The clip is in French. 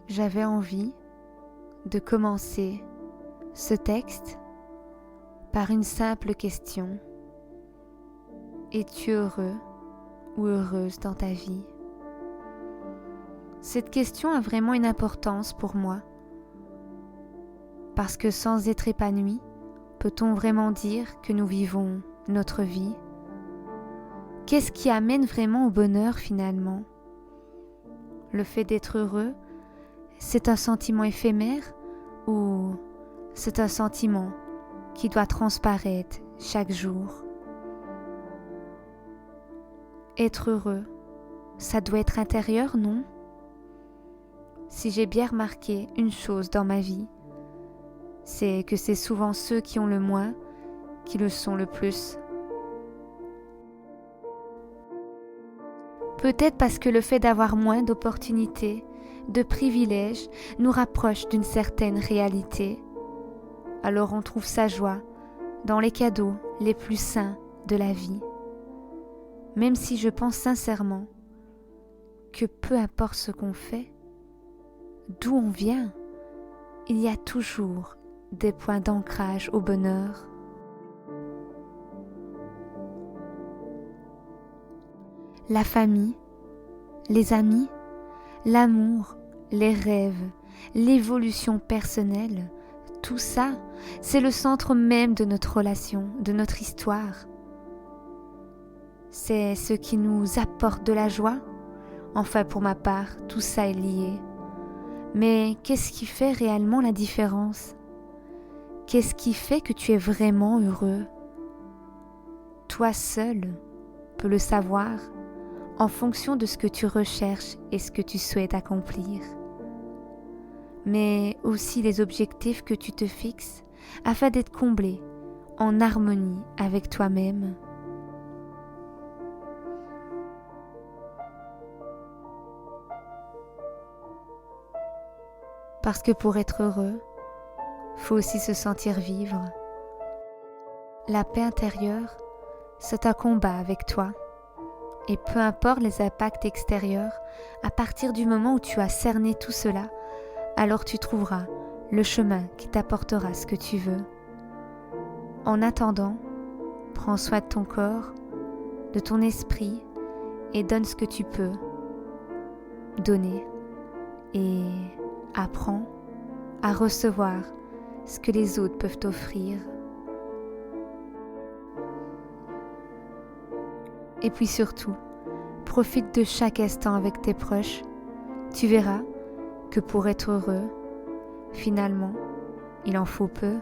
j'avais envie de commencer ce texte par une simple question. Es-tu heureux ou heureuse dans ta vie? Cette question a vraiment une importance pour moi, parce que sans être épanoui, peut-on vraiment dire que nous vivons notre vie? Qu'est-ce qui amène vraiment au bonheur finalement? Le fait d'être heureux, c'est un sentiment éphémère ou c'est un sentiment qui doit transparaître chaque jour? Être heureux, ça doit être intérieur, non? Si j'ai bien remarqué une chose dans ma vie, c'est que c'est souvent ceux qui ont le moins qui le sont le plus. Peut-être parce que le fait d'avoir moins d'opportunités, de privilèges, nous rapproche d'une certaine réalité. Alors on trouve sa joie dans les cadeaux les plus sains de la vie. Même si je pense sincèrement que peu importe ce qu'on fait, d'où on vient, il y a toujours des points d'ancrage au bonheur. La famille, les amis, l'amour, les rêves, l'évolution personnelle, tout ça, c'est le centre même de notre relation, de notre histoire. C'est ce qui nous apporte de la joie. Enfin, pour ma part, tout ça est lié. Mais qu'est-ce qui fait réellement la différence? Qu'est-ce qui fait que tu es vraiment heureux? Toi seul peux le savoir en fonction de ce que tu recherches et ce que tu souhaites accomplir. Mais aussi les objectifs que tu te fixes afin d'être comblé en harmonie avec toi-même. Parce que pour être heureux, faut aussi se sentir vivre. La paix intérieure, c'est un combat avec toi. Et peu importe les impacts extérieurs, à partir du moment où tu as cerné tout cela, alors tu trouveras le chemin qui t'apportera ce que tu veux. En attendant, prends soin de ton corps, de ton esprit et donne ce que tu peux donner. Et apprends à recevoir ce que les autres peuvent t'offrir. Et puis surtout, profite de chaque instant avec tes proches. Tu verras que pour être heureux, finalement, il en faut peu.